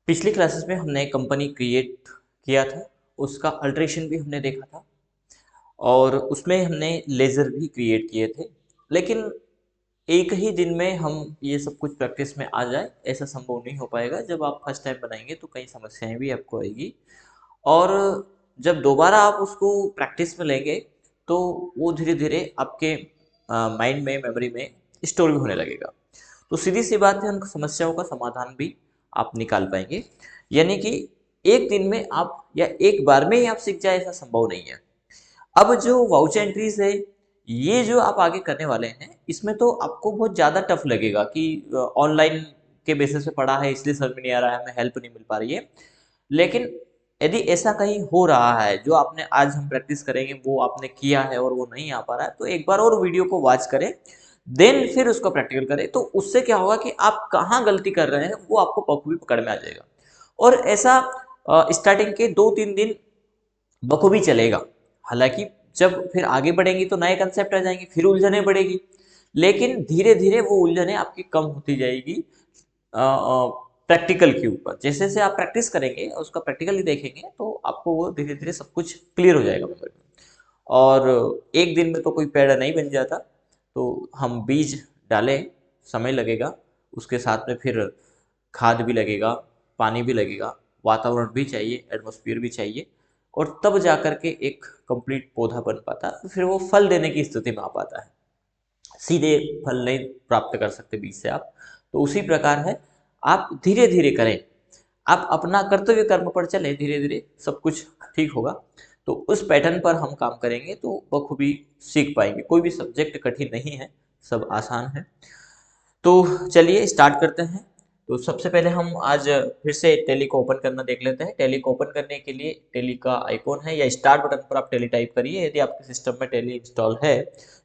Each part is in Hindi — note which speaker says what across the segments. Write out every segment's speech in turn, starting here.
Speaker 1: पिछली क्लासेस में हमने कंपनी क्रिएट किया था, उसका अल्ट्रेशन भी हमने देखा था और उसमें हमने लेज़र भी क्रिएट किए थे। लेकिन एक ही दिन में हम ये सब कुछ प्रैक्टिस में आ जाए ऐसा संभव नहीं हो पाएगा। जब आप फर्स्ट टाइम बनाएंगे तो कई समस्याएं भी आपको आएगी और जब दोबारा आप उसको प्रैक्टिस में लेंगे तो वो धीरे धीरे आपके माइंड में, मेमोरी में स्टोर भी होने लगेगा। तो सीधी सी बात है, उन समस्याओं का समाधान भी आप निकाल पाएंगे। यानी कि एक दिन में आप या एक बार में ही आप सीख जाए ऐसा संभव नहीं है। अब जो वाउचर एंट्रीज है, ये जो आप आगे करने वाले हैं, इसमें तो आपको बहुत ज़्यादा टफ लगेगा कि ऑनलाइन के बेसिस पे पढ़ा है इसलिए समझ में नहीं आ रहा है, हमें हेल्प नहीं मिल पा रही है। लेकिन यदि ऐसा कहीं हो रहा है, जो आपने आज हम प्रैक्टिस करेंगे वो आपने किया है और वो नहीं आ पा रहा है, तो एक बार और वीडियो को वॉच करें, देन फिर उसको प्रैक्टिकल करें। तो उससे क्या होगा कि आप कहाँ गलती कर रहे हैं वो आपको बखूबी पकड़ में आ जाएगा। और ऐसा स्टार्टिंग के 2-3 दिन बखूबी चलेगा। हालांकि जब फिर आगे बढ़ेंगी तो नए कंसेप्ट आ जाएंगे, फिर उलझने बढ़ेगी। लेकिन धीरे धीरे वो उलझने आपकी कम होती जाएगी प्रैक्टिकल के ऊपर। जैसे जैसे आप प्रैक्टिस करेंगे उसका प्रैक्टिकली देखेंगे तो आपको वो धीरे धीरे सब कुछ क्लियर हो जाएगा मेमोरी में। और एक दिन में तो कोई पेड़ नहीं बन जाता। तो हम बीज डालें, समय लगेगा, उसके साथ में फिर खाद भी लगेगा, पानी भी लगेगा, वातावरण भी चाहिए, एटमॉस्फेयर भी चाहिए, और तब जा कर के एक कंप्लीट पौधा बन पाता है। तो फिर वो फल देने की स्थिति में आ पाता है। सीधे फल नहीं प्राप्त कर सकते बीज से आप। तो उसी प्रकार है, आप धीरे धीरे करें, आप अपना कर्तव्य कर्म पर चले, धीरे धीरे सब कुछ ठीक होगा। तो उस पैटर्न पर हम काम करेंगे तो बखूबी सीख पाएंगे। कोई भी सब्जेक्ट कठिन नहीं है, सब आसान है। तो चलिए स्टार्ट करते हैं। तो सबसे पहले हम आज फिर से टैली को ओपन करना देख लेते हैं। टैली को ओपन करने के लिए टैली का आइकॉन है या स्टार्ट बटन पर आप टैली टाइप करिए। यदि आपके सिस्टम में टैली इंस्टॉल है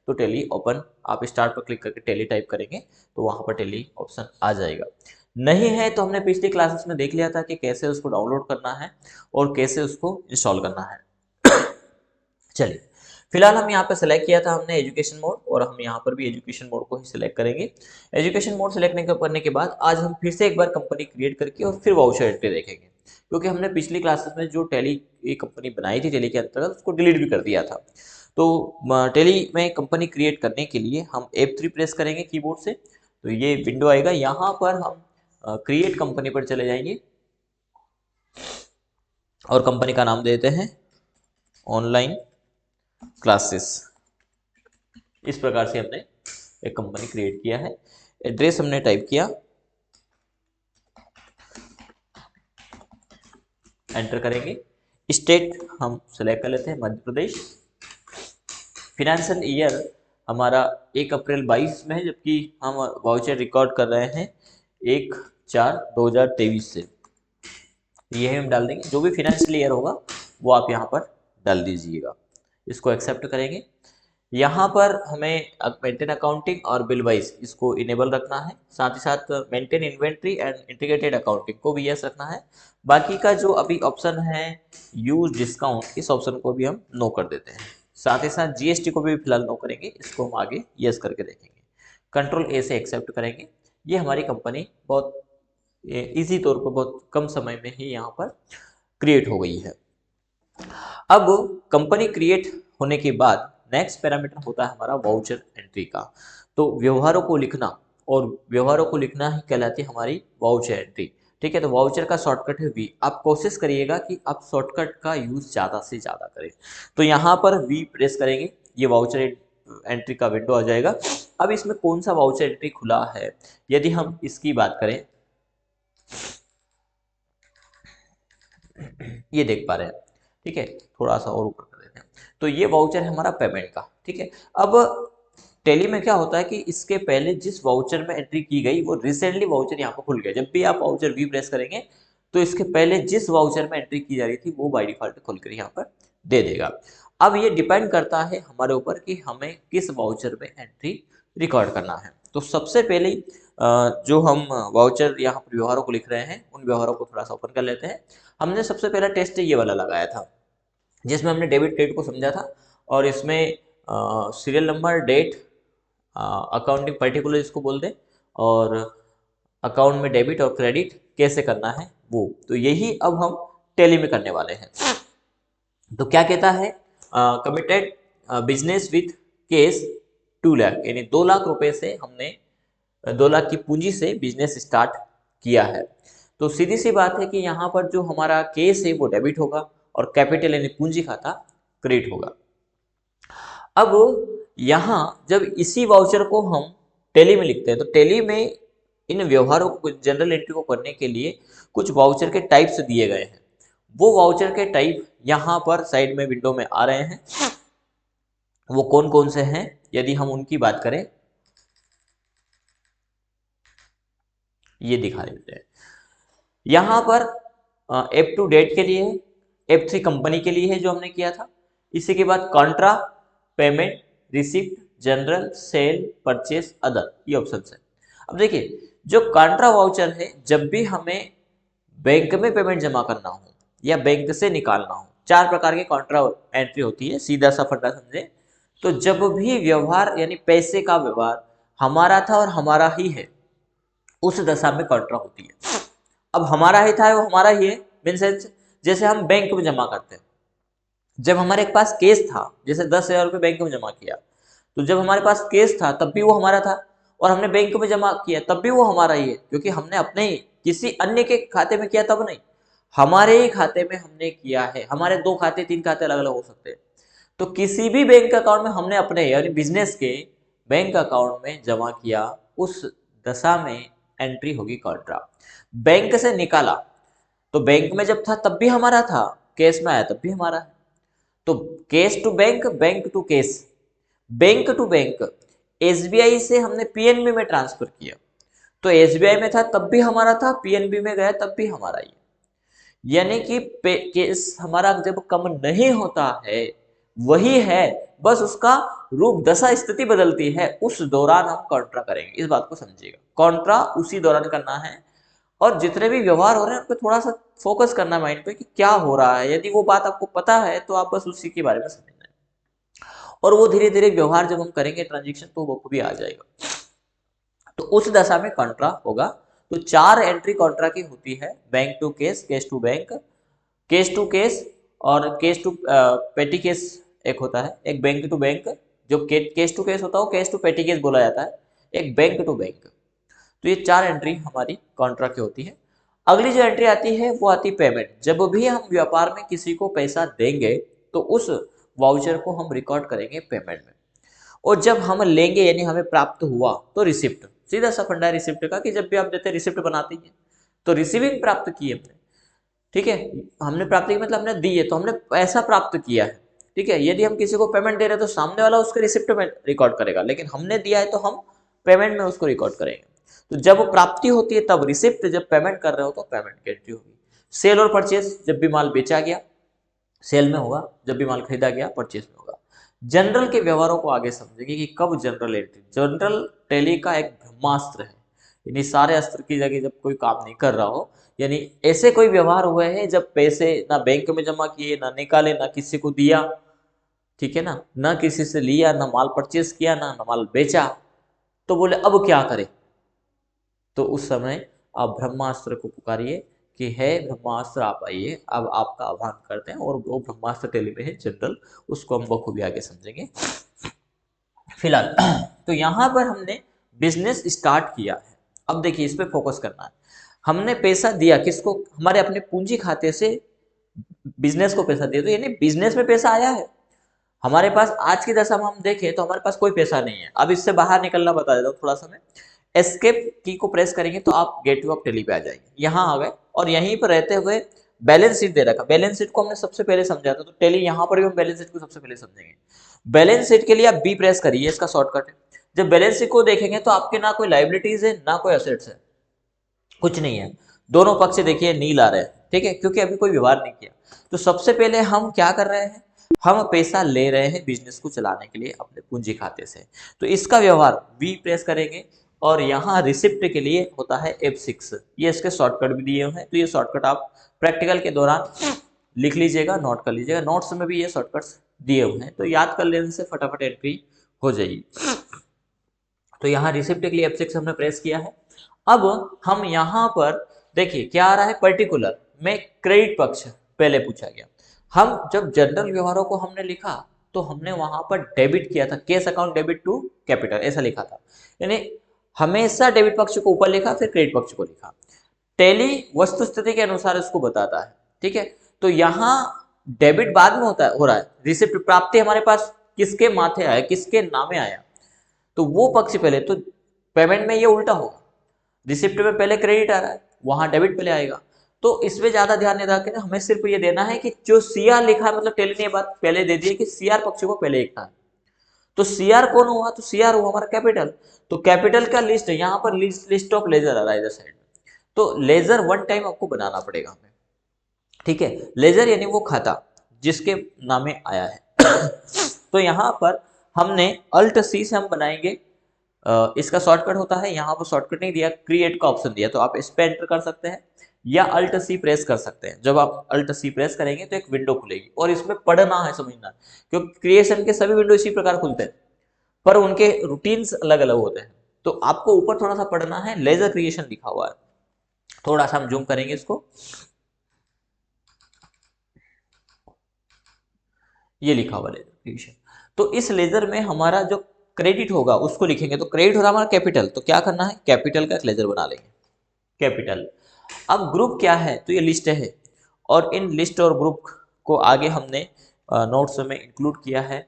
Speaker 1: तो टैली ओपन, आप स्टार्ट पर क्लिक करके टैली टाइप करेंगे तो वहां पर टैली ऑप्शन आ जाएगा। नहीं है तो हमने पिछली क्लासेस में देख लिया था कि कैसे उसको डाउनलोड करना है और कैसे उसको इंस्टॉल करना है। चलिए, फिलहाल हम यहाँ पे सेलेक्ट किया था हमने एजुकेशन मोड, और हम यहाँ पर भी एजुकेशन मोड को ही सिलेक्ट करेंगे। एजुकेशन मोड सेलेक्ट करने के बाद आज हम फिर से एक बार कंपनी क्रिएट करके और फिर वाउचर एंट्री देखेंगे। क्योंकि हमने पिछली क्लासेस में जो टैली की कंपनी बनाई थी टैली के अंतर्गत, उसको डिलीट भी कर दिया था। तो टैली में कंपनी क्रिएट करने के लिए हम F3 प्रेस करेंगे कीबोर्ड से, तो ये विंडो आएगा। यहाँ पर हम क्रिएट कंपनी पर चले जाएंगे और कंपनी का नाम देते हैं ऑनलाइन क्लासेस। इस प्रकार से हमने एक कंपनी क्रिएट किया है। एड्रेस हमने टाइप किया, एंटर करेंगे। स्टेट हम सेलेक्ट कर लेते हैं मध्य प्रदेश। फिनेंशियल ईयर हमारा 1 अप्रैल 22 में है, जबकि हम वाउचर रिकॉर्ड कर रहे हैं 1/4/2023 से। ये हम डाल देंगे, जो भी फिनेंशियल ईयर होगा वो आप यहाँ पर डाल दीजिएगा। इसको एक्सेप्ट करेंगे। यहाँ पर हमें मेंटेन अकाउंटिंग और बिल वाइज इसको इनेबल रखना है। साथ ही साथ maintain inventory and integrated accounting को भी यस रखना है। बाकी का जो अभी ऑप्शन है यूज डिस्काउंट, इस ऑप्शन को भी हम नो कर देते हैं। साथ ही साथ जीएसटी को भी फिलहाल नो करेंगे, इसको हम आगे यस करके देखेंगे। कंट्रोल ए से एक्सेप्ट करेंगे। ये हमारी कंपनी बहुत इजी तौर पर बहुत कम समय में ही यहाँ पर क्रिएट हो गई है। अब कंपनी क्रिएट होने के बाद नेक्स्ट पैरामीटर होता है हमारा वाउचर एंट्री का। तो व्यवहारों को लिखना, और व्यवहारों को लिखना ही कहलाती है हमारी वाउचर एंट्री। ठीक है, तो वाउचर का शॉर्टकट है वी। आप कोशिश करिएगा कि आप शॉर्टकट का यूज ज़्यादा से ज़्यादा करें। तो यहाँ पर वी प्रेस करेंगे, ये वाउचर एंट्री का विंडो आ जाएगा। अब इसमें कौन सा वाउचर एंट्री खुला है, यदि हम इसकी बात करें, ये देख पा रहे हैं। ठीक है, थोड़ा सा और ऊपर कर देते हैं। तो ये वाउचर है हमारा पेमेंट का। ठीक है, अब टैली में क्या होता है कि इसके पहले जिस वाउचर में एंट्री की गई वो रिसेंटली वाउचर यहाँ पर खुल गया। जब भी आप वाउचर वी प्रेस करेंगे तो इसके पहले जिस वाउचर में एंट्री की जा रही थी वो बाय डिफॉल्ट खुलकर यहाँ पर दे देगा। अब ये डिपेंड करता है हमारे ऊपर कि हमें किस वाउचर में एंट्री रिकॉर्ड करना है। तो सबसे पहले जो हम वाउचर यहाँ पर व्यवहारों को लिख रहे हैं, उन व्यवहारों को थोड़ा सा ओपन कर लेते हैं। हमने सबसे पहला टेस्ट ये वाला लगाया था, जिसमें हमने डेबिट क्रेडिट को समझा था, और इसमें serial number, date, accounting particular इसको बोल दें, और अकाउंट में डेबिट और क्रेडिट कैसे करना है वो, तो यही अब हम टैली में करने वाले हैं। तो क्या कहता है, committed business with case 2 lakh, यानी 2 लाख रुपए से हमने 2 लाख की पूंजी से बिजनेस स्टार्ट किया है। तो सीधी सी बात है कि यहाँ पर जो हमारा केस है वो डेबिट होगा और कैपिटल यानी पूंजी खाता क्रेडिट होगा। अब यहाँ जब इसी वाउचर को हम टैली में लिखते हैं तो टैली में इन व्यवहारों को, जनरल एंट्री को करने के लिए कुछ वाउचर के टाइप्स दिए गए हैं। वो वाउचर के टाइप यहाँ पर साइड में विंडो में आ रहे हैं। वो कौन कौन से हैं यदि हम उनकी बात करें, ये दिखा देते हैं। यहाँ पर F2 डेट के लिए है, F3 कंपनी के लिए है जो हमने किया था। इसी के बाद contra, payment, receipt, journal, sale, purchase, other, ये ऑप्शन है। अब देखिए जो कॉन्ट्रा वाउचर है, जब भी हमें बैंक में पेमेंट जमा करना हो या बैंक से निकालना हो, 4 प्रकार की कॉन्ट्रा एंट्री होती है, सीधा सा फंडा समझे। तो जब भी व्यवहार यानी पैसे का व्यवहार हमारा था और हमारा ही है, उस दशा में कॉन्ट्रा होती है। अब हमारा ही था वो हमारा ही है, मीन सेंस जैसे हम बैंक में जमा करते हैं, जब हमारे पास केस था, जैसे 10,000 रुपये बैंक में जमा किया, तो जब हमारे पास केस था तब भी वो हमारा था, और हमने बैंक में जमा किया तब भी वो हमारा ही है, क्योंकि हमने अपने ही किसी अन्य के खाते में किया तब नहीं, हमारे ही खाते में हमने किया है। हमारे 2 खाते 3 खाते अलग अलग हो सकते हैं, तो किसी भी बैंक अकाउंट में हमने अपने यानी बिजनेस के बैंक अकाउंट में जमा किया, उस दशा में एंट्री होगी कॉन्ट्रा। बैंक से निकाला तो बैंक में जब था तब भी हमारा था, केस में आया तब भी हमारा है। तो cash to bank, bank to cash, bank to bank, SBI से हमने पीएनबी में ट्रांसफर किया, तो एसबीआई में था तब भी हमारा था, पीएनबी में गया तब भी हमारा ही। यानी कि केस हमारा जब कम नहीं होता है वही है, बस उसका रूप दशा स्थिति बदलती है, उस दौरान हम कॉन्ट्रा करेंगे। इस बात को समझिएगा, कॉन्ट्रा उसी दौरान करना है, और जितने भी व्यवहार हो रहे हैं उन पर थोड़ा सा फोकस करना है माइंड पे कि क्या हो रहा है। यदि वो बात आपको पता है तो आप बस उसी के बारे में समझना है, और वो धीरे धीरे व्यवहार जब हम करेंगे ट्रांजेक्शन तो वो भी आ जाएगा। तो उस दशा में कॉन्ट्रा होगा। तो 4 एंट्री कॉन्ट्रा की होती है, bank to cash, cash to bank, cash to cash, और केस टू पेटी केस एक होता है, एक बैंक टू बैंक। जो केस टू केस होता है वो केस टू पेटी केस बोला जाता है, एक बैंक टू बैंक। तो ये 4 एंट्री हमारी कॉन्ट्रा की होती है। अगली जो एंट्री आती है वो आती है पेमेंट। जब भी हम व्यापार में किसी को पैसा देंगे तो उस वाउचर को हम रिकॉर्ड करेंगे पेमेंट में, और जब हम लेंगे यानी हमें प्राप्त हुआ तो रिसिप्ट, सीधा सा फंडा है रिसिप्ट का कि जब भी आप देते हैं रिसिप्ट बनाते हैं, तो रिसीविंग प्राप्त की हमने, ठीक है, हमने प्राप्त की मतलब हमने दी है तो हमने पैसा प्राप्त किया है, ठीक है। यदि हम किसी को पेमेंट दे रहे हैं तो सामने वाला उसके रिसिप्ट में रिकॉर्ड करेगा, लेकिन हमने दिया है तो हम पेमेंट में उसको रिकॉर्ड करेंगे। तो जब प्राप्ति होती है तब रिसिप्ट, जब पेमेंट कर रहे हो तो पेमेंट की एंट्री होगी। सेल और परचेस, जब भी माल बेचा गया सेल में होगा, जब भी माल खरीदा गया परचेस में होगा। जनरल के व्यवहारों को आगे समझेंगे कि कब जनरल एंट्री, जनरल टैली का एक ब्रह्मास्त्र है, यानी सारे अस्त्र की जगह जब कोई काम नहीं कर रहा हो, यानी ऐसे कोई व्यवहार हुए हैं जब पैसे ना बैंक में जमा किए, ना निकाले, ना किसी को दिया, ठीक है ना किसी से लिया, ना माल परचेस किया, ना माल बेचा, तो बोले अब क्या करें। तो उस समय आप ब्रह्मास्त्र को पुकारिए कि है ब्रह्मास्त्र आप आइए, अब आपका आह्वान करते हैं, और वो ब्रह्मास्त्र टैली में है जनरल, उसको हम बखूबी आगे समझेंगे। फिलहाल तो यहाँ पर हमने बिजनेस स्टार्ट किया है। अब देखिए इस पे फोकस करना है। हमने पैसा दिया किसको, हमारे अपने पूंजी खाते से बिजनेस को पैसा दिया, तो यानी बिजनेस में पैसा आया है हमारे पास। आज की दशा में हम देखें तो हमारे पास कोई पैसा नहीं है। अब इससे बाहर निकलना बता देता हूँ थोड़ा सा मैं। एस्केप की को प्रेस करेंगे तो आप गेटवे ऑफ टैली पे आ जाएंगे, यहाँ आ गए, और यहीं पर रहते हुए बैलेंस शीट दे रखा। बैलेंस शीट को हमने सबसे पहले समझा था, तो टैली यहाँ पर भी हम बैलेंस शीट को सबसे पहले समझेंगे। बैलेंस शीट के लिए आप बी प्रेस करिए, इसका शॉर्टकट है। जब बैलेंस शीट को देखेंगे तो आपके ना कोई लाइबिलिटीज है ना कोई असेट्स है, कुछ नहीं है, दोनों पक्ष देखिए नील आ रहे हैं, ठीक है, क्योंकि अभी कोई व्यवहार नहीं किया। तो सबसे पहले हम क्या कर रहे हैं, हम पैसा ले रहे हैं बिजनेस को चलाने के लिए अपने पूंजी खाते से, तो इसका व्यवहार वी प्रेस करेंगे। और यहाँ रिसिप्ट के लिए होता है F6, ये इसके शॉर्टकट भी दिए हुए हैं, तो ये शॉर्टकट आप प्रैक्टिकल के दौरान लिख लीजिएगा, नोट कर लीजिएगा, नोट्स में भी ये शॉर्टकट्स दिए हुए हैं, तो याद कर लेने से फटाफट एंट्री हो जाएगी। तो यहाँ रिसिप्ट के लिए F6 हमने प्रेस किया है। अब हम यहाँ पर देखिए क्या आ रहा है, पर्टिकुलर में क्रेडिट पक्ष पहले पूछा गया। हम जब जनरल व्यवहारों को हमने लिखा तो हमने वहां पर डेबिट किया था, cash account debit to capital ऐसा लिखा था, यानी हमेशा डेबिट पक्ष को ऊपर लिखा फिर क्रेडिट पक्ष को लिखा। टैली वस्तु स्थिति के अनुसार इसको बताता है, ठीक है। तो यहाँ डेबिट बाद में होता है, हो रहा है, रिसिप्ट प्राप्ति हमारे पास किसके माथे आया, किसके नामे आया, तो वो पक्ष पहले, तो पेमेंट में ये उल्टा होगा, रिसिप्ट में पहले क्रेडिट आ रहा है, वहां डेबिट पहले आएगा। तो इसमें ज्यादा ध्यान नहीं रखना, हमें सिर्फ ये देना है कि जो सीआर लिखा है, मतलब टेली ने बात पहले दे दी है कि सीआर पक्ष को पहले लिखना है। तो सीआर कौन हुआ, तो सीआर हुआ हमारा कैपिटल। तो कैपिटल का लिस्ट है यहाँ पर, लिस्ट ऑफ लेजर आ रहा है इधर साइड में, तो लेजर वन टाइम आपको बनाना पड़ेगा हमें, ठीक है। लेजर यानी वो खाता जिसके नामे आया है। तो यहाँ पर हमने अल्ट सी से हम बनाएंगे, इसका शॉर्टकट होता है, यहाँ पर शॉर्टकट नहीं दिया, क्रिएट का ऑप्शन दिया, तो आप इस पे एंटर कर सकते हैं या अल्ट सी प्रेस कर सकते हैं। जब आप अल्ट सी प्रेस करेंगे तो एक विंडो खुलेगी और इसमें पढ़ना है, समझना, क्योंकि क्रिएशन के सभी विंडो इसी प्रकार खुलते हैं पर उनके रूटीन्स अलग अलग होते हैं। तो आपको ऊपर थोड़ा सा पढ़ना है, लेजर क्रिएशन लिखा हुआ है, थोड़ा सा हम जूम करेंगे इसको, ये लिखा हुआ लेजर क्रिएशन। तो इस लेजर में हमारा जो क्रेडिट होगा उसको लिखेंगे, तो क्रेडिट हो रहा है हमारा कैपिटल, तो क्या करना है, कैपिटल का एक लेजर बना लेंगे, कैपिटल। अब ग्रुप क्या है, तो ये लिस्ट है, और इन लिस्ट और ग्रुप को आगे हमने नोट्स में इंक्लूड किया है,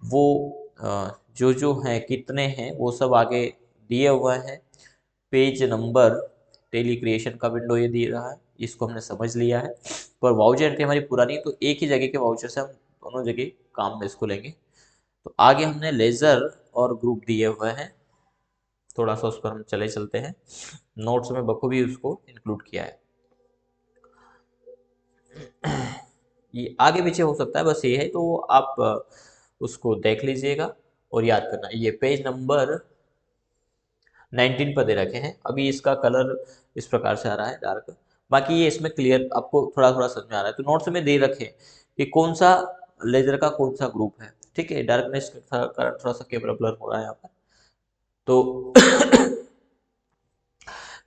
Speaker 1: वो जो जो हैं कितने हैं वो सब आगे दिए हुए हैं। पेज नंबर टेली क्रिएशन का विंडो ये दे रहा है, इसको हमने समझ लिया है, पर वाउचर एंट्री हमारी पुरानी, तो एक ही जगह के वाउचर से हम दोनों जगह काम में इसको लेंगे। तो आगे हमने लेजर और ग्रुप दिए हुए हैं, थोड़ा सा उस पर हम चले चलते हैं, नोट्स में बखूबी उसको इंक्लूड किया है। ये आगे पीछे हो सकता है, बस ये है, तो आप उसको देख लीजिएगा और याद करना। ये पेज नंबर 19 पर दे रखे हैं, अभी इसका कलर इस प्रकार से आ रहा है डार्क, बाकी ये इसमें क्लियर आपको थोड़ा थोड़ा समझ में आ रहा है। तो नोट्स में दे रखे कि कौन सा लेजर का कौन सा ग्रुप है, ठीक है। डार्कनेस का कारण थोड़ा सा कैमरा ब्लर हो रहा है यहाँ पर, तो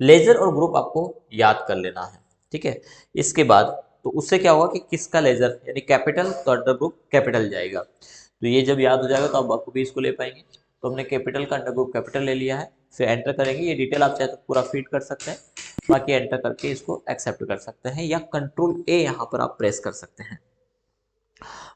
Speaker 1: लेजर और ग्रुप आपको याद कर लेना है, ठीक है। इसके बाद तो उससे क्या होगा कि किसका लेजर यानी कैपिटल, तो अंडर ग्रुप कैपिटल जाएगा, तो ये जब याद हो जाएगा तो आप बखूबी इसको ले पाएंगे। तो हमने कैपिटल का अंडर ग्रुप कैपिटल ले लिया है, फिर एंटर करेंगे, ये डिटेल आप चाहे तो पूरा फीड कर सकते हैं, बाकी एंटर करके इसको एक्सेप्ट कर सकते हैं, या कंट्रोल ए यहाँ पर आप प्रेस कर सकते हैं।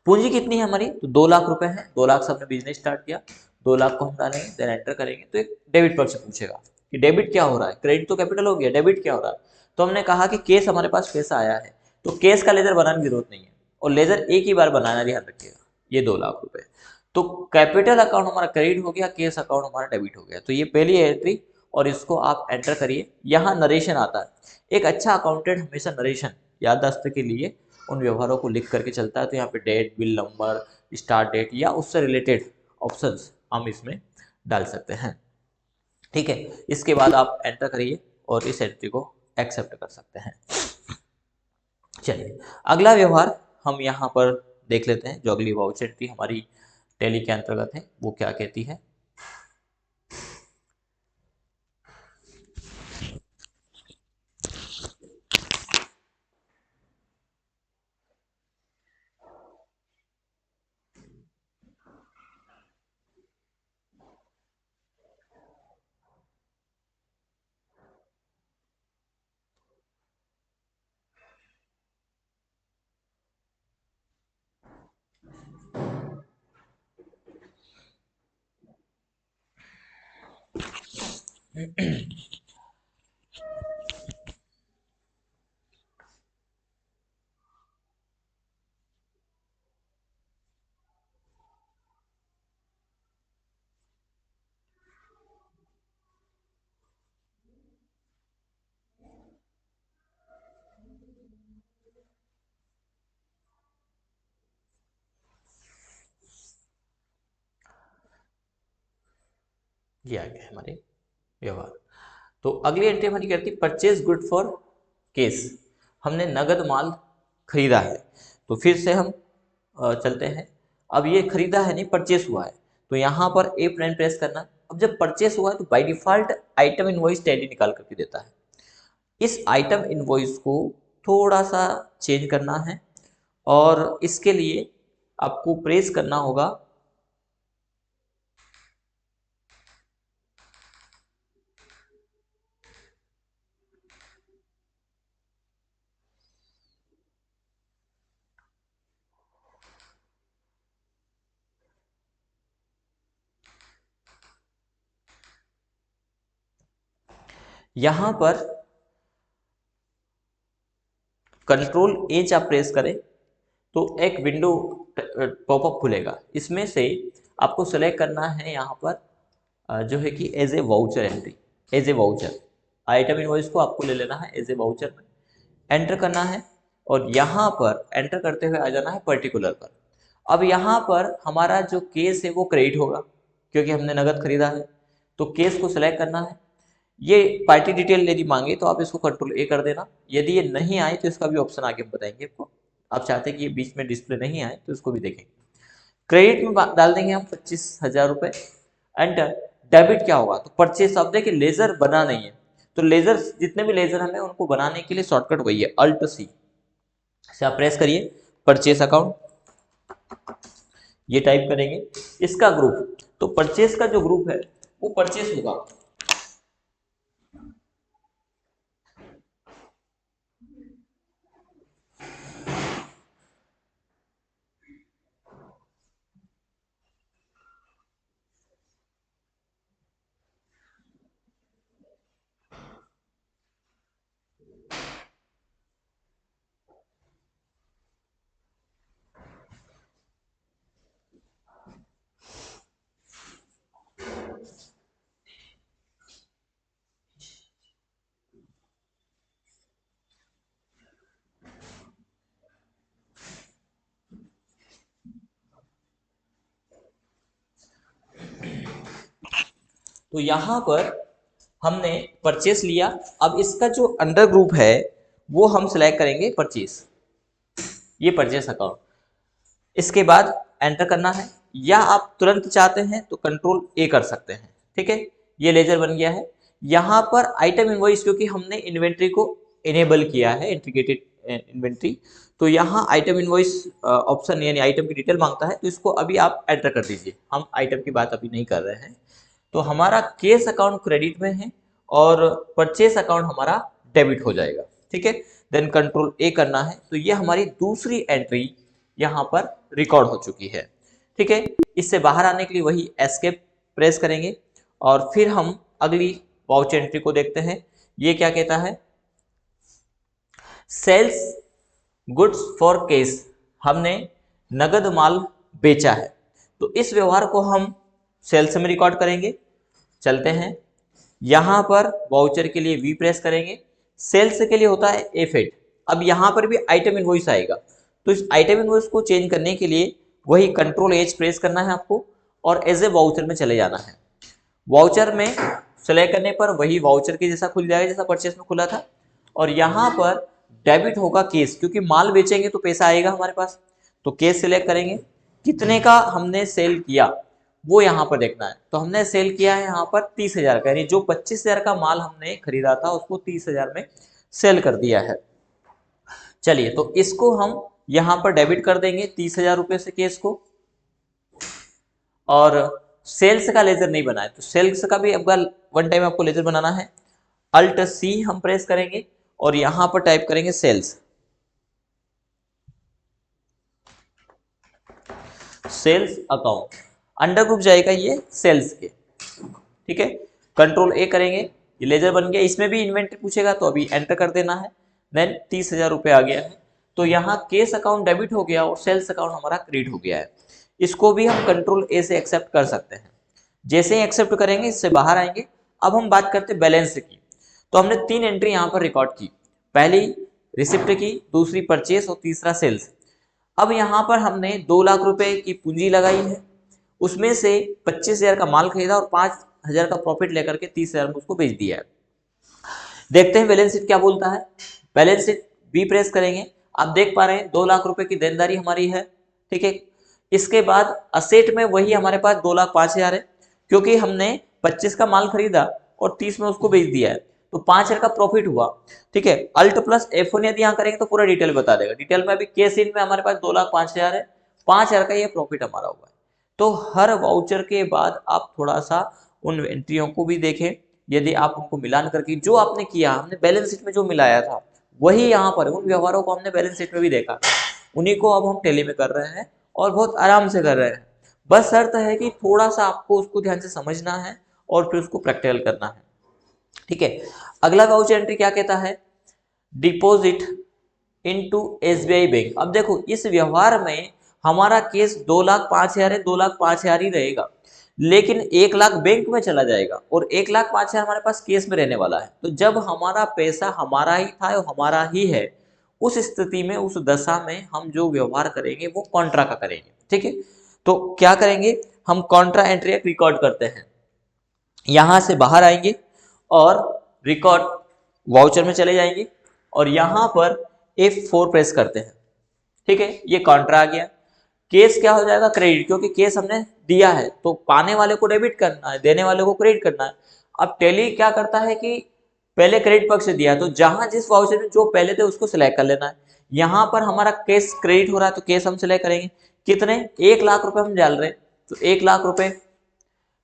Speaker 1: पूंजी कितनी है हमारी, तो 2 लाख रुपए है, 2 लाख से हमने बिजनेस स्टार्ट किया, 2 लाख को हम डालेंगे, देन एंटर करेंगे, तो एक डेबिट पक्ष पूछेगा कि डेबिट क्या हो रहा है, क्रेडिट तो कैपिटल हो गया, डेबिट क्या हो रहा है। तो हमने कहा कि केस हमारे पास पैसा आया है, तो केस का लेजर बनाने की जरूरत नहीं है, और लेजर एक ही बार बनाना, ध्यान रखिएगा, ये 2 लाख रुपए। तो कैपिटल अकाउंट हमारा क्रेडिट हो गया, केस अकाउंट हमारा डेबिट हो गया, तो ये पहली एंट्री, और इसको आप एंटर करिए। यहाँ नरेशन आता है, एक अच्छा अकाउंटेंट हमेशा नरेशन याददाश्त के लिए उन व्यवहारों को लिख करके चलता है, तो यहाँ पे date, bill number, start date या उससे रिलेटेड ऑप्शंस हम इसमें डाल सकते हैं, ठीक है। इसके बाद आप एंटर करिए और इस एंट्री को एक्सेप्ट कर सकते हैं। चलिए अगला व्यवहार हम यहाँ पर देख लेते हैं, जो अगली वाउचर एंट्री हमारी टैली के अंतर्गत है वो क्या कहती है। ये आ गया हमारे व्यवहार। तो अगली एंट्री हमारी कहती है परचेज गुड फॉर केस, हमने नगद माल खरीदा है, तो फिर से हम चलते हैं। अब ये खरीदा है नहीं, परचेस हुआ है, तो यहाँ पर A9 प्रेस करना, अब जब परचेस हुआ है तो by default item invoice tally निकाल करके देता है। इस आइटम इनवॉइस को थोड़ा सा चेंज करना है और इसके लिए आपको प्रेस करना होगा यहां पर कंट्रोल एच आप प्रेस करें तो एक विंडो पॉपअप खुलेगा। इसमें से आपको सेलेक्ट करना है यहाँ पर जो है कि as a voucher entry, as a voucher item invoice को आपको ले लेना है एज ए वाउचर में, एंटर करना है और यहाँ पर एंटर करते हुए आ जाना है पर्टिकुलर पर। अब यहाँ पर हमारा जो केस है वो क्रेडिट होगा क्योंकि हमने नगद खरीदा है, तो केस को सिलेक्ट करना है। ये पार्टी डिटेल यदि मांगे तो आप इसको कंट्रोल ए कर देना, यदि ये नहीं आए तो इसका भी ऑप्शन आगे हम बताएंगे आपको। आप चाहते हैं कि ये बीच में डिस्प्ले नहीं आए तो इसको भी देखेंगे। क्रेडिट में डाल देंगे हम 25,000 रुपये, एंटर। डेबिट क्या होगा तो परचेस, अब देखिए लेजर बना नहीं है तो लेजर, जितने भी लेजर हमें उनको बनाने के लिए शॉर्टकट वही है अल्ट सी से आप प्रेस करिए, परचेस अकाउंट ये टाइप करेंगे, इसका ग्रुप, तो परचेस का जो ग्रुप है वो परचेस होगा। तो यहां पर हमने परचेस लिया, अब इसका जो अंडर ग्रुप है वो हम सिलेक्ट करेंगे परचेस, ये परचेस अकाउंट। इसके बाद एंटर करना है, या आप तुरंत चाहते हैं तो कंट्रोल ए कर सकते हैं। ठीक है, ये लेजर बन गया है। यहाँ पर आइटम इनवॉइस, क्योंकि हमने इन्वेंट्री को इनेबल किया है, इंटीग्रेटेड इन्वेंट्री, तो यहाँ आइटम इनवॉइस ऑप्शन यानी आइटम की डिटेल मांगता है, तो इसको अभी आप एंटर कर दीजिए। हम आइटम की बात अभी नहीं कर रहे हैं। तो हमारा केस अकाउंट क्रेडिट में है और परचेस अकाउंट हमारा डेबिट हो जाएगा। ठीक है, देन कंट्रोल ए करना है, तो ये हमारी दूसरी एंट्री यहाँ पर रिकॉर्ड हो चुकी है। ठीक है, इससे बाहर आने के लिए वही एस्केप प्रेस करेंगे और फिर हम अगली वाउचर एंट्री को देखते हैं। ये क्या कहता है, सेल्स गुड्स फॉर केस, हमने नगद माल बेचा है, तो इस व्यवहार को हम सेल्स में रिकॉर्ड करेंगे। चलते हैं, यहां पर वाउचर के लिए वी प्रेस करेंगे, सेल्स के लिए होता है F8। अब यहां पर भी आइटम इनवॉइस आएगा, तो इस आइटम इनवॉइस को चेंज करने के लिए वही कंट्रोल एच प्रेस करना है आपको और एज ए वाउचर में चले जाना है। वाउचर में सेलेक्ट करने पर वही वाउचर के जैसा खुल जाएगा जैसा परचेस में खुला था, और यहाँ पर डेबिट होगा केस, क्योंकि माल बेचेंगे तो पैसा आएगा हमारे पास, तो केस सिलेक्ट करेंगे। कितने का हमने सेल किया वो यहाँ पर देखना है, तो हमने सेल किया है यहाँ पर 30,000 का, यानी जो 25,000 का माल हमने खरीदा था उसको 30,000 में सेल कर दिया है। चलिए, तो इसको हम यहाँ पर डेबिट कर देंगे 30,000 रुपये से केस को, और सेल्स का लेजर नहीं बना है तो सेल्स का भी अब वन टाइम आपको लेजर बनाना है। अल्ट सी हम प्रेस करेंगे और यहां पर टाइप करेंगे sales, sales account, under group जाएगा ये सेल्स के। ठीक है, कंट्रोल ए करेंगे, ये लेजर बन गया। इसमें भी इन्वेंट्री पूछेगा तो अभी एंटर कर देना है, देन 30,000 रुपये आ गया है, तो यहाँ केस अकाउंट डेबिट हो गया और सेल्स अकाउंट हमारा क्रेडिट हो गया है। इसको भी हम कंट्रोल ए से एक्सेप्ट कर सकते हैं। जैसे ही एक्सेप्ट करेंगे इससे बाहर आएंगे। अब हम बात करते हैं बैलेंस की, तो हमने 3 एंट्री यहाँ पर रिकॉर्ड की, पहली रिसिप्ट की, दूसरी परचेस और तीसरा सेल्स। अब यहाँ पर हमने 2 लाख रुपए की पूंजी लगाई है, उसमें से 25,000 का माल खरीदा और 5,000 का प्रॉफिट लेकर के 30,000 में उसको बेच दिया है। देखते हैं बैलेंस शीट क्या बोलता है। बैलेंस शीट बी प्रेस करेंगे, आप देख पा रहे हैं 2 लाख रुपए की देनदारी हमारी है। ठीक है, इसके बाद असेट में वही हमारे पास 2,05,000 है, क्योंकि हमने 25 का माल खरीदा और 30 में उसको बेच दिया है, तो 5,000 का प्रॉफिट हुआ। ठीक है, अल्ट प्लस F1 यदि यहाँ करेंगे तो पूरा डिटेल बता देगा। डिटेल में अभी केस इन में हमारे पास 2,05,000 है, 5,000 का ये प्रॉफिट हमारा हुआ है। तो हर वाउचर के बाद आप थोड़ा सा उन एंट्रियों को भी देखें, यदि आप उनको मिलान करके जो आपने किया, हमने बैलेंस शीट में जो मिलाया था वही यहाँ पर उन व्यवहारों को हमने बैलेंस शीट में भी देखा, उन्हीं को अब हम टैली में कर रहे हैं और बहुत आराम से कर रहे हैं। बस शर्त है कि थोड़ा सा आपको उसको ध्यान से समझना है और फिर उसको प्रैक्टिकल करना है। ठीक है, अगला वाउचर एंट्री क्या कहता है, डिपॉजिट इनटू एसबीआई बैंक। अब देखो इस व्यवहार में हमारा केस 2,05,000 है, 2,05,000 ही रहेगा, लेकिन 1,00,000 बैंक में चला जाएगा और 1,05,000 हमारे पास केस में रहने वाला है। तो जब हमारा पैसा हमारा ही था और हमारा ही है, उस स्थिति में उस दशा में हम जो व्यवहार करेंगे वो कॉन्ट्रा का करेंगे। ठीक है, तो क्या करेंगे, हम कॉन्ट्रा एंट्री रिकॉर्ड करते हैं, यहां से बाहर आएंगे और रिकॉर्ड वाउचर में चले जाएंगे और यहां पर F4 प्रेस करते हैं। ठीक है, ये कॉन्ट्रा आ गया। केस क्या हो जाएगा, क्रेडिट, क्योंकि केस हमने दिया है तो पाने वाले को डेबिट करना है, देने वाले को क्रेडिट करना है। अब टैली क्या करता है कि पहले क्रेडिट पक्ष से दिया, तो जहां जिस वाउचर में जो पहले थे उसको सिलेक्ट कर लेना है। यहां पर हमारा केस क्रेडिट हो रहा है तो केस हम सिलेक्ट करेंगे, कितने, 1,00,000 रुपए हम डाल रहे हैं, तो 1,00,000 रुपए।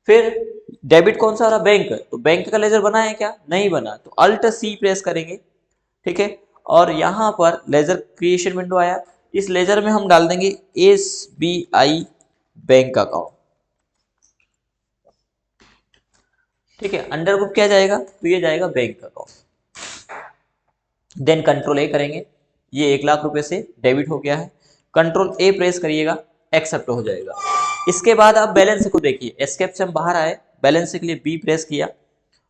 Speaker 1: फिर डेबिट कौन सा हो रहा, बैंक, तो बैंक का लेजर बना है क्या, नहीं बना, तो अल्ट सी प्रेस करेंगे। ठीक है, और यहां पर लेजर क्रिएशन विंडो आया, इस लेजर में हम डाल देंगे एसबीआई बैंक अकाउंट। ठीक है, अंडर ग्रुप क्या जाएगा, तो ये जाएगा bank account. Then control A करेंगे, ये 1,00,000 रुपए से डेबिट हो गया है, कंट्रोल ए प्रेस करिएगा, एक्सेप्ट हो जाएगा। इसके बाद आप बैलेंस को देखिए, एस्केप से हम बाहर आए, बैलेंस के लिए बी प्रेस किया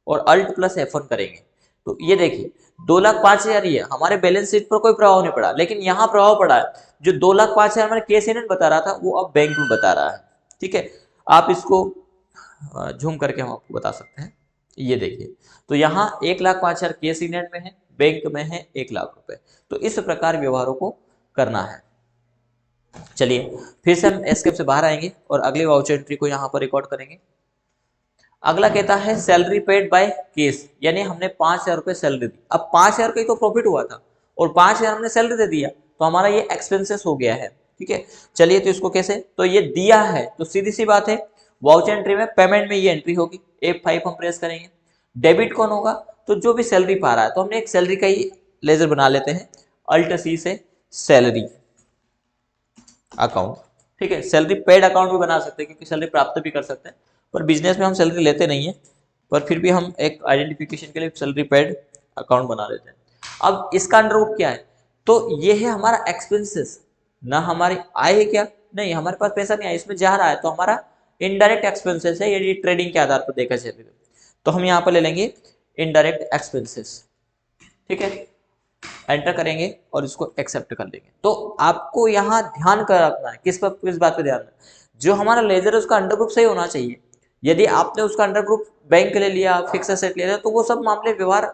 Speaker 1: और अल्ट प्लस F1 करेंगे, तो ये देखिए 2,05,000 ही है, हमारे बैलेंस शीट पर कोई प्रभाव नहीं पड़ा, लेकिन यहाँ प्रभाव पड़ा है, जो 2,05,000 हमारे केस एजेंट बता रहा था वो अब बैंक में बता रहा है। ठीक है, आप इसको झूम करके हम आपको बता सकते हैं, ये देखिए, तो यहाँ 1,05,000 केस एजेंट में है, बैंक में है 1,00,000 रुपए। तो इस प्रकार व्यवहारों को करना है। चलिए फिर से हम एस्केप से बाहर आएंगे और अगले वाउचर एंट्री को यहाँ पर रिकॉर्ड करेंगे। अगला कहता है सैलरी पेड बाय केस, यानी हमने 5,000 रुपए सैलरी दी, अब 5,000 का ही तो प्रॉफिट हुआ था और 5,000 हमने सैलरी दे दिया, तो हमारा ये एक्सपेंसेस हो गया है। ठीक है, चलिए तो इसको कैसे, तो ये दिया है तो सीधी सी बात है वाउचर एंट्री में पेमेंट में ये एंट्री होगी, F5 हम प्रेस करेंगे। डेबिट कौन होगा, तो जो भी सैलरी पा रहा है, तो हमने एक सैलरी का ही लेजर बना लेते हैं, अल्ट सी से सैलरी अकाउंट। ठीक है, सैलरी पेड अकाउंट भी बना सकते हैं क्योंकि सैलरी प्राप्त भी कर सकते हैं, पर बिजनेस में हम सैलरी लेते नहीं है, पर फिर भी हम एक आइडेंटिफिकेशन के लिए सैलरी पेड अकाउंट बना लेते हैं। अब इसका अंडर रूट क्या है, तो ये है हमारा एक्सपेंसेस, ना हमारी आय है क्या, नहीं हमारे पास पैसा नहीं आया, इसमें जा रहा है, तो हमारा इनडायरेक्ट एक्सपेंसेस है, यदि ट्रेडिंग के आधार पर देखा जाए तो हम यहाँ पर ले लेंगे इनडायरेक्ट एक्सपेंसेस। ठीक है, एंटर करेंगे और इसको एक्सेप्ट कर लेंगे। तो आपको यहाँ ध्यान कर रखना है, किस बात पे ध्यान है, जो हमारा लेजर है उसका अंडर ग्रुप सही होना चाहिए। यदि आपने उसका अंडर ग्रुप बैंक ले लिया, फिक्स एसेट ले लिया, तो वो सब मामले व्यवहार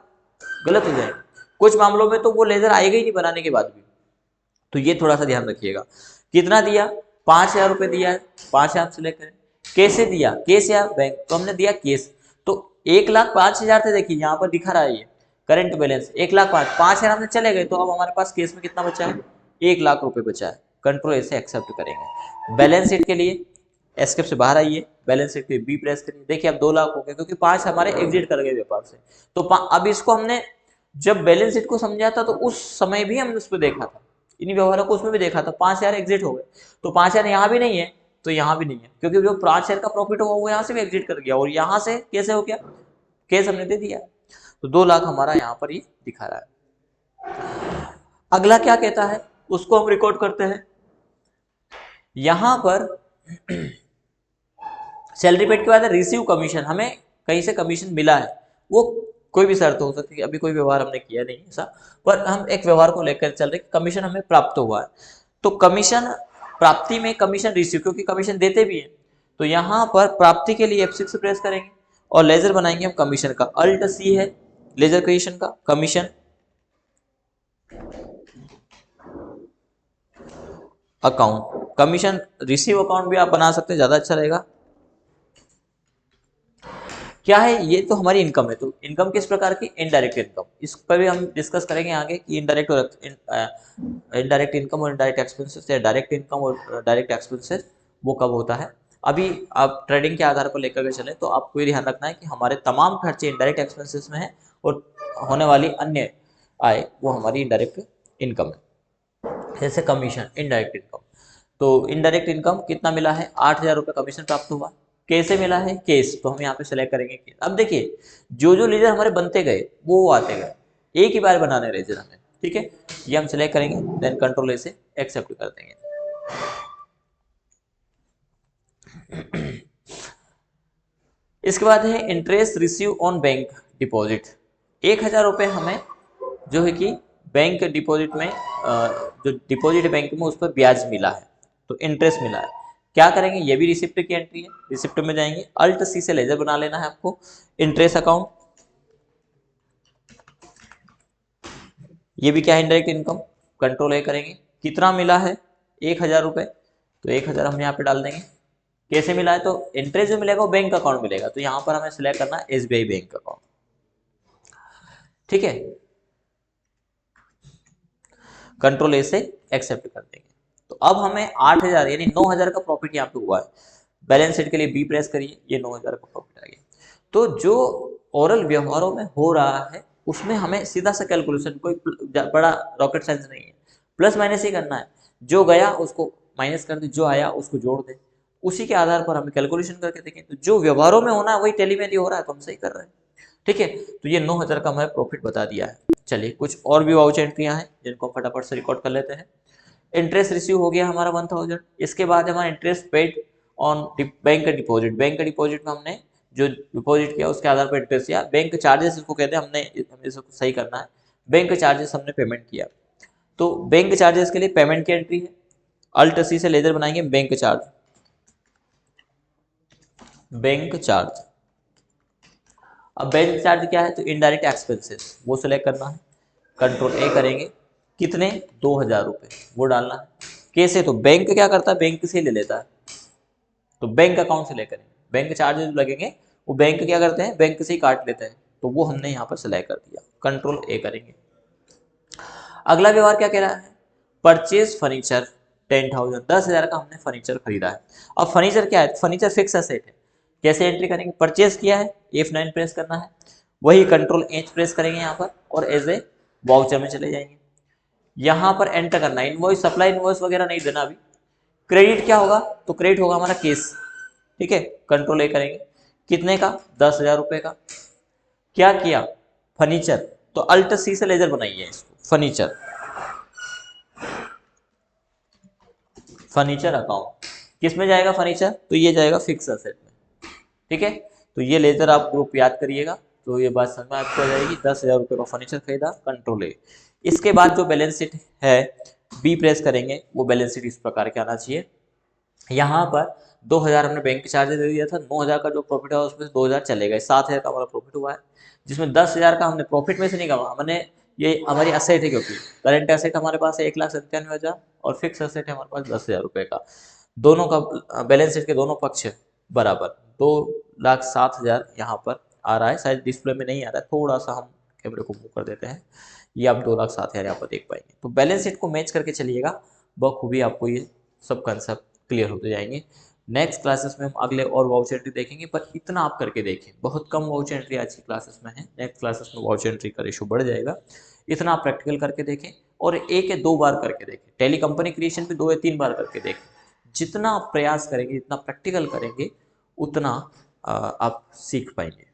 Speaker 1: गलत हो जाएंगे। कुछ मामलों में तो वो लेजर आएगा ही नहीं बनाने के बाद भी, तो ये थोड़ा सा ध्यान रखिएगा। कितना दिया, 5,000 रुपए दिया है, 5,000 सिलेक्ट करें। कैसे दिया, केस या बैंक, तो हमने दिया केस, तो 1,05,000 थे, देखिए यहाँ पर दिखा रहा है ये करंट बैलेंस 1,05,000, 5,000 हमने चले गए, तो अब हमारे पास केस में कितना बचा है, 1,00,000 रुपए बचा है। कंट्रोल ऐसे एक्सेप्ट करेंगे। बैलेंस शीट के लिए एस्केप से बाहर आइए, बैलेंस शीट पे बी प्रेस करिए, देखिए अब 2,00,000 हो गए क्योंकि 5 हमारे एग्जिट कर गए व्यापार से। तो अब इसको हमने जब बैलेंस शीट को समझा था तो उस समय भी हमने उस पर देखा था, इन व्यवहारों को उसमें भी देखा था, 5,000 एग्जिट हो गए, तो 5,000 यहाँ भी नहीं है तो यहाँ भी नहीं है, क्योंकि जो 5,000 का प्रॉफिट हुआ वो यहाँ से भी एग्जिट कर गया और यहाँ से कैसे हो गया, केस हमने दे दिया, तो 2,00,000 हमारा यहाँ पर ये दिखा रहा है। अगला क्या कहता है उसको हम रिकॉर्ड करते हैं। यहां पर सैलरी पेड के बाद रिसीव कमीशन, हमें कहीं से कमीशन मिला है, वो कोई भी शर्त हो सकती है, अभी कोई व्यवहार हमने किया नहीं ऐसा, पर हम एक व्यवहार को लेकर चल रहे, कमीशन हमें प्राप्त हुआ है, तो कमीशन प्राप्ति में कमीशन रिसीव, क्योंकि कमीशन देते भी है, तो यहाँ पर प्राप्ति के लिए F6 प्रेस करेंगे और लेजर बनाएंगे हम कमीशन का, अल्ट सी है लेजर क्रिएशन का, commission account, commission receive account भी आप बना सकते हैं, ज्यादा अच्छा रहेगा। क्या है, ये तो हमारी इनकम है। तो इनकम किस प्रकार की, इनडायरेक्ट इनकम, इस पर भी हम डिस्कस करेंगे आगे कि इनडायरेक्ट और इनडायरेक्ट इनकम और इनडायरेक्ट एक्सपेंसेस या डायरेक्ट इनकम और डायरेक्ट एक्सपेंसेस वो कब होता है। अभी आप ट्रेडिंग के आधार पर लेकर के चले तो आपको ये ध्यान रखना है कि हमारे तमाम खर्चे इनडायरेक्ट एक्सपेंसेस में है और होने वाली अन्य आय वो हमारी इनडायरेक्ट इनकम है। जैसे कमीशन, इनडायरेक्ट इनकम, तो इनडायरेक्ट इनकम कितना मिला है, 8,000 रुपये कमीशन प्राप्त हुआ। कैसे मिला है, केस, तो हम यहाँ पे सेलेक्ट करेंगे केस। अब देखिए जो जो लेजर हमारे बनते गए वो आते गए, एक ही बार बनाने लेजर हमें, ठीक है। ये हम सेलेक्ट करेंगे, देन कंट्रोल ए से एक्सेप्ट कर देंगे। इसके बाद है interest receive on bank deposit. 1,000 रुपये हमें जो है कि बैंक डिपॉजिट में जो डिपॉजिट बैंक में उस पर ब्याज मिला है, तो इंटरेस्ट मिला है। क्या करेंगे, ये भी रिसिप्ट की एंट्री है, रिसिप्ट में जाएंगे, अल्ट सी से लेजर बना लेना है आपको, इंटरेस्ट अकाउंट। ये भी क्या है, इनडायरेक्ट इनकम, कंट्रोल ए करेंगे, कितना मिला है 1,000 रुपये, तो 1,000 हम यहाँ पे डाल देंगे। कैसे मिला है, तो इंटरेस्ट जो मिलेगा वो बैंक अकाउंट मिलेगा, तो यहाँ पर हमें सिलेक्ट करना है SBI बैंक अकाउंट, ठीक है। कंट्रोल ए से एक्सेप्ट कर देंगे। तो अब हमें 8,000 यानी 9,000 का प्रॉफिट यहाँ पे हुआ है। बैलेंस शीट के लिए बी प्रेस करिए, ये 9,000 का प्रॉफिट आ गया। तो जो ओरल व्यवहारों में हो रहा है उसमें हमें सीधा सा कैलकुलेशन, कोई बड़ा रॉकेट साइंस नहीं है, प्लस माइनस ही करना है। जो गया उसको माइनस कर दे, जो आया उसको जोड़ दे, उसी के आधार पर हमें कैलकुलेशन करके देखें। तो जो व्यवहारों में होना है वही टैली में हो रहा है, तो हम सही कर रहे हैं, ठीक है। तो ये 9,000 का हमें प्रॉफिट बता दिया है। चलिए कुछ और भी वाउचर एंट्रियां हैं जिनको हम फटाफट से रिकॉर्ड कर लेते हैं। इंटरेस्ट रिसीव हो गया हमारा 1,000। इसके बाद हमारा interest paid on bank deposit. Bank deposit में हमने जो डिपॉजिट किया उसके आधार पर इंटरेस्ट किया। बैंक चार्जेस इसको कहते हैं, हमें इसको सही करना है। बैंक चार्जेस हमने पेमेंट किया, तो बैंक चार्जेस के लिए पेमेंट की एंट्री है, अल्ट सी से लेजर बनाएंगे, बैंक चार्ज, बैंक चार्ज। अब बैंक चार्ज क्या है, तो इनडायरेक्ट एक्सपेंसेस, वो सिलेक्ट करना है, कंट्रोल ए करेंगे, कितने 2,000 रुपये वो डालना है। कैसे, तो बैंक क्या करता है, बैंक से ले लेता है, तो बैंक अकाउंट से ले करेंगे। बैंक चार्जेस लगेंगे वो बैंक क्या करते हैं, बैंक से ही काट लेते हैं, तो वो हमने यहाँ पर सिलेक्ट कर दिया, कंट्रोल ए करेंगे। अगला व्यवहार क्या कह रहा है, परचेज फर्नीचर 10,000, 10,000 का हमने फर्नीचर खरीदा है। अब फर्नीचर क्या है, फर्नीचर फिक्स एसेट है। कैसे एंट्री करेंगे, परचेज किया है, F9 प्रेस करना है, वही कंट्रोल H प्रेस करेंगे यहाँ पर और एज ए वाउचर में चले जाएंगे। यहाँ पर एंटर करना है, इनवॉइस सप्लाई इनवॉइस वगैरह नहीं देना अभी। क्रेडिट क्या होगा, तो क्रेडिट होगा हमारा केस, ठीक है। कंट्रोल ए करेंगे, कितने का, 10,000 रुपये का। क्या किया, फर्नीचर, तो अल्ट सी से लेजर बनाइए इसको, फर्नीचर, फर्नीचर अकाउंट किस में जाएगा फर्नीचर, तो ये जाएगा फिक्स एसेट में, ठीक है। तो ये लेजर आप ग्रुप याद करिएगा, तो ये बात समझ में आपको आ जाएगी। 10,000 रुपये का फर्नीचर खरीदा, कंट्रोल ए। इसके बाद जो बैलेंस शीट है बी प्रेस करेंगे, वो बैलेंस शीट इस प्रकार के आना चाहिए। यहाँ पर 2,000 हमने बैंक चार्जेस दे दिया था, 9,000 का जो प्रॉफिट है उसमें से 2,000 चले गए, 7,000 का हमारा प्रॉफिट हुआ है, जिसमें 10,000 का हमने प्रॉफिट में से नहीं कमा, हमने ये हमारी असेट है, क्योंकि करंट एसेट हमारे पास है 1,97,000 और फिक्स एसेट है हमारे पास 10,000 रुपये का। दोनों का बैलेंस शीट के दोनों पक्ष बराबर 2,07,000 यहाँ पर आ रहा है। शायद डिस्प्ले में नहीं आ रहा है, थोड़ा सा हम कैमरे को मूव कर देते हैं, ये आप 2,07,000 यहाँ पर देख पाएंगे। तो बैलेंस शीट को मैच करके चलिएगा, बखूबी आपको ये सब कंसेप्ट क्लियर होते जाएंगे। नेक्स्ट क्लासेस में हम अगले और वाउचर एंट्री देखेंगे, पर इतना आप करके देखें, बहुत कम वाउचर एंट्री आज की क्लासेस में है, नेक्स्ट क्लासेस में वाउचर एंट्री का रेशो बढ़ जाएगा। इतना आप प्रैक्टिकल करके देखें और 1 या 2 बार करके देखें, टेली कंपनी क्रिएशन भी 2 या 3 बार करके देखें। जितना आप प्रयास करेंगे, जितना प्रैक्टिकल करेंगे, उतना आप सीख पाएंगे।